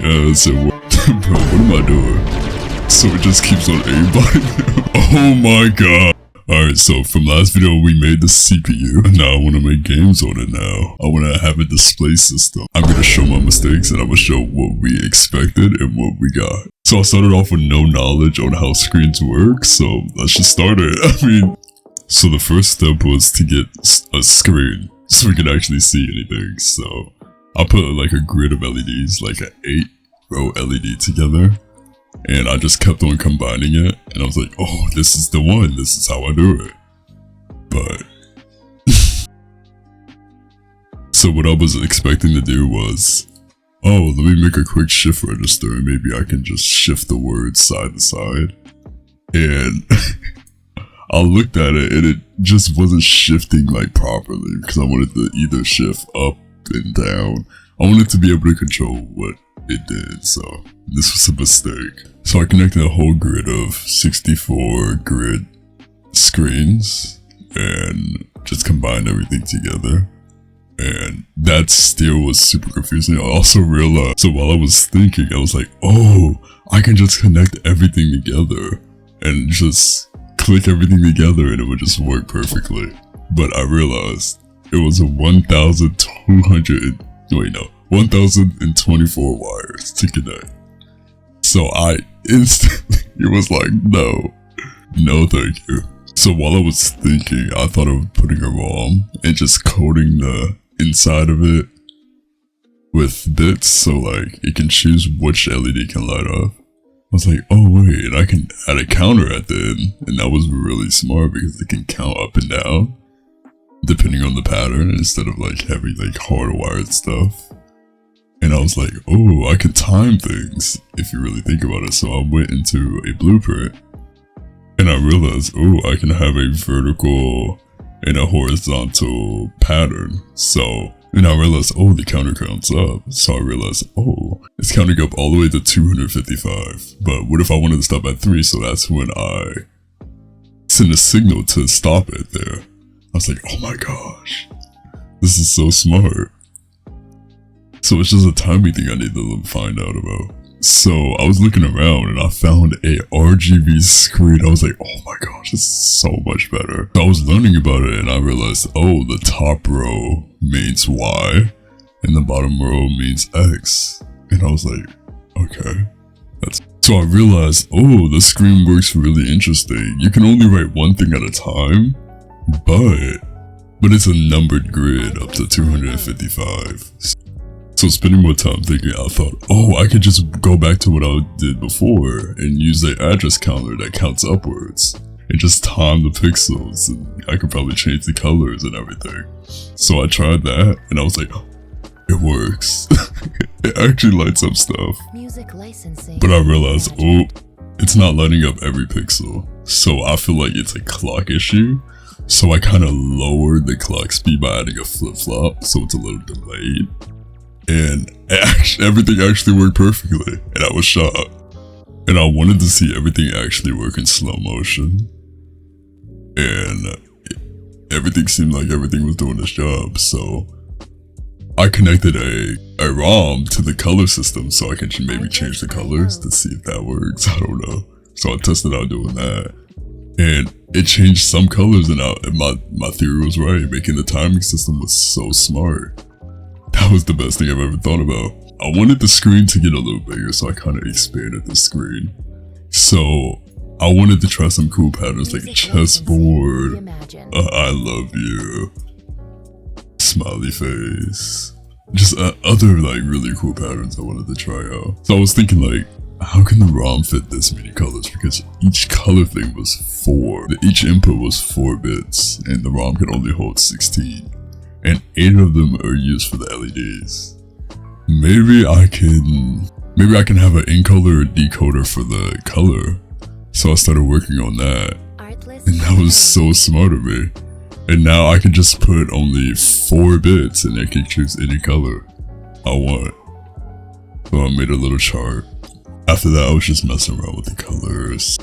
Yes, it worked. Bro, what am I doing? So it just keeps on aimbotting. Oh my god. Alright, so from last video we made the CPU, and now I want to make games on it now. I want to have a display system. I'm going to show my mistakes and I'm going to show what we expected and what we got. So I started off with no knowledge on how screens work, so let's just start it. So the first step was to get a screen so we could actually see anything. So I put like a grid of LEDs, like an 8-row LED together. And I just kept on combining it, and I was like, oh, this is the one, this is how I do it. But so what I was expecting to do was, oh, let me make a quick shift register, and maybe I can just shift the words side to side. And I looked at it, and it just wasn't shifting like properly, because I wanted to either shift up and down. I wanted to be able to control what it did, so this was a mistake. So I connected a whole grid of 64 grid screens and just combined everything together. And that still was super confusing. I also realized, so while I was thinking, I was like, oh, I can just connect everything together and just click everything together and it would just work perfectly. But I realized it was a 1,024 wires to connect. So I instantly was like, no thank you. So while I was thinking, I thought of putting a ROM and just coding the inside of it with bits, so like it can choose which LED can light up. I was like, oh wait, and I can add a counter at the end, and that was really smart because it can count up and down depending on the pattern instead of like heavy like hardwired stuff. And I was like, oh, I can time things if you really think about it. So I went into a blueprint and I realized, oh, I can have a vertical and a horizontal pattern. So, and I realized, oh, the counter counts up. So I realized, oh, it's counting up all the way to 255. But what if I wanted to stop at 3? So that's when I send a signal to stop it there. I was like, oh my gosh, this is so smart. So it's just a timing thing I need to find out about. So I was looking around and I found a RGB screen. I was like, oh my gosh, this is so much better. So I was learning about it and I realized, oh, the top row means Y and the bottom row means X. And I was like, okay. So I realized, oh, the screen works really interesting. You can only write one thing at a time, but it's a numbered grid up to 255. So spending more time thinking, I thought, oh, I could just go back to what I did before and use the address counter that counts upwards and just time the pixels, and I could probably change the colors and everything. So I tried that and I was like, oh, it works. It actually lights up stuff. Music licensing. But I realized, oh, it's not lighting up every pixel. So I feel like it's a clock issue. So I kind of lowered the clock speed by adding a flip-flop, so it's a little delayed. And everything actually worked perfectly, and I was shocked. And I wanted to see everything actually work in slow motion. And everything seemed like everything was doing its job, so I connected a ROM to the color system so I can maybe change the colors to see if that works. I don't know. So I tested out doing that. And it changed some colors, and my theory was right. Making the timing system was so smart. That was the best thing I've ever thought about. I wanted the screen to get a little bigger, so I kind of expanded the screen. So I wanted to try some cool patterns like a chessboard, I love you, smiley face, just other like really cool patterns I wanted to try out. So I was thinking like, how can the ROM fit this many colors? Because each color thing was 4. Each input was 4 bits, and the ROM could only hold 16. And 8 of them are used for the LEDs. Maybe I can have an encoder or decoder for the color. So I started working on that. And that was so smart of me. And now I can just put only 4 bits and I can choose any color I want. So I made a little chart. After that, I was just messing around with the colors.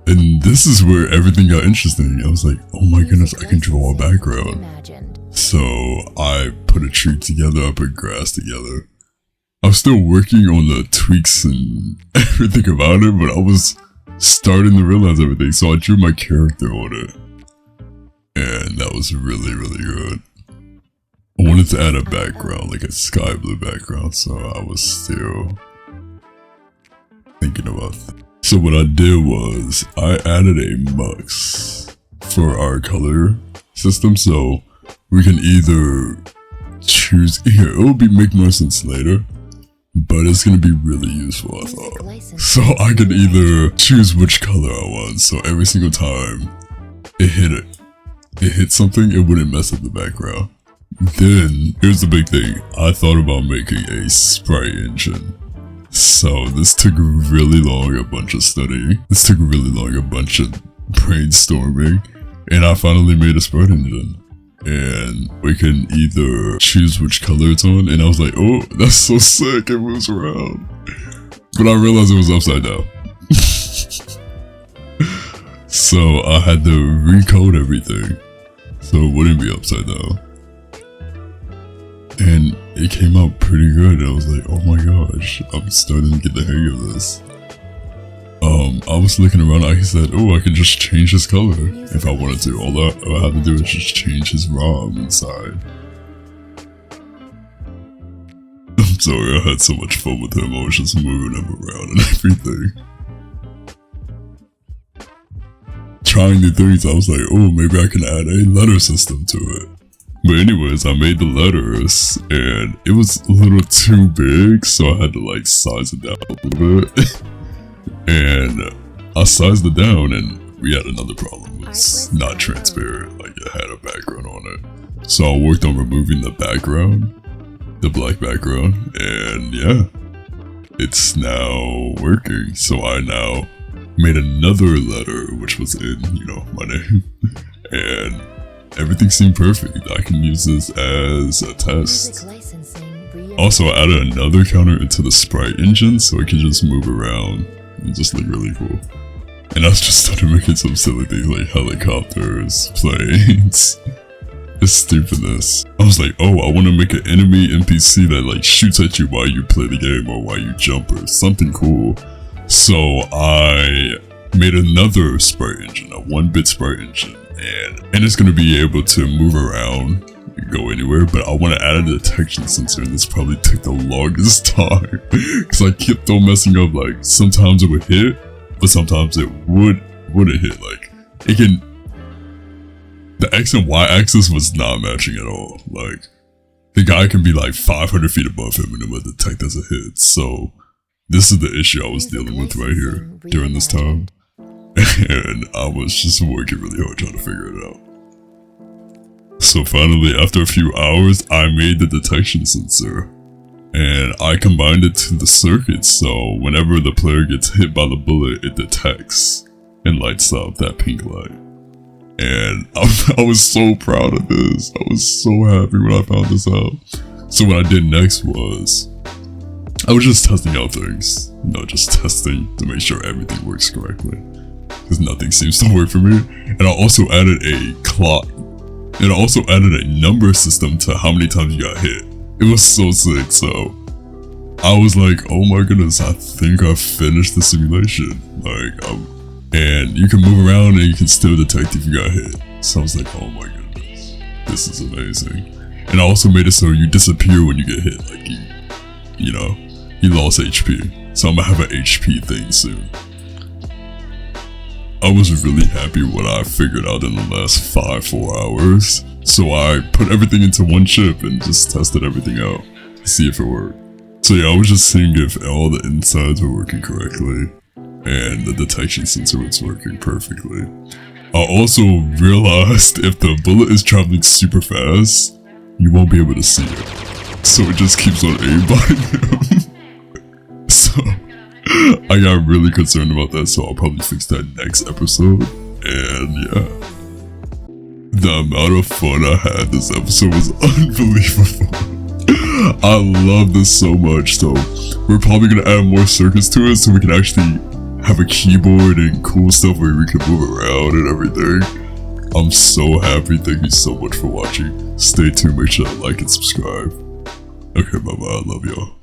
And this is where everything got interesting. I was like, oh my goodness, I can draw a background. So I put a tree together, I put grass together. I was still working on the tweaks and everything about it, but I was starting to realize everything, so I drew my character on it. And that was really, really good. I wanted to add a background, like a sky blue background, so I was still thinking about that. So what I did was, I added a mux for our color system, so we can either choose, here, it will make more sense later, but it's gonna be really useful, I thought. So I can either choose which color I want, so every single time it hit something, it wouldn't mess up the background. Then, here's the big thing, I thought about making a sprite engine. So this took really long, a bunch of studying. This took really long, a bunch of brainstorming, and I finally made a sprite engine. And we can either choose which color it's on, and I was like, oh, that's so sick, it moves around. But I realized it was upside down. So I had to recode everything, so it wouldn't be upside down. And it came out pretty good, and I was like, oh my gosh, I'm starting to get the hang of this. I was looking around, I said, oh, I can just change his color if I wanted to. All I had to do is just change his ROM inside. I'm sorry, I had so much fun with him, I was just moving him around and everything. Trying new things, I was like, oh, maybe I can add a letter system to it. But anyways, I made the letters, and it was a little too big, so I had to like size it down a little bit. And I sized it down, and we had another problem. It's not transparent, like it had a background on it. So I worked on removing the background, the black background, and yeah, it's now working. So I now made another letter, which was in, my name, and everything seemed perfect. I can use this as a test. Also, I added another counter into the sprite engine, so it can just move around and just look really cool. And I just started making some silly things like helicopters, planes, it's stupidness. I was like, oh, I want to make an enemy NPC that like shoots at you while you play the game or while you jump or something cool. So I made another sprite engine, a 1-bit sprite engine, and it's going to be able to move around and go anywhere, but I want to add a detection sensor, and this probably took the longest time because I kept on messing up. Like sometimes it would hit, but sometimes it wouldn't hit. Like it can, the X and Y axis was not matching at all. Like the guy can be like 500 feet above him and it would detect as a hit. So this is the issue I was dealing with right here during this time. And I was just working really hard trying to figure it out. So finally, after a few hours, I made the detection sensor. And I combined it to the circuit, so whenever the player gets hit by the bullet, it detects and lights up that pink light. And I was so proud of this. I was so happy when I found this out. So what I did next was, I was just testing out things. Just testing to make sure everything works correctly. Because nothing seems to work for me. And I also added a clock. And I also added a number system to how many times you got hit. It was so sick, so I was like, oh my goodness, I think I finished the simulation. And you can move around and you can still detect if you got hit. So I was like, oh my goodness, this is amazing. And I also made it so you disappear when you get hit, like you lost HP. So I'm gonna have an HP thing soon. I was really happy what I figured out in the last 4 hours. So I put everything into one chip and just tested everything out to see if it worked. So yeah, I was just seeing if all the insides were working correctly and the detection sensor was working perfectly. I also realized if the bullet is traveling super fast, you won't be able to see it. So it just keeps on aimbotting him. So I got really concerned about that, so I'll probably fix that next episode. And yeah. The amount of fun I had this episode was unbelievable. I love this so much, so we're probably gonna add more circuits to it so we can actually have a keyboard and cool stuff where we can move around and everything. I'm so happy. Thank you so much for watching. Stay tuned. Make sure to like and subscribe. Okay, bye bye. I love y'all.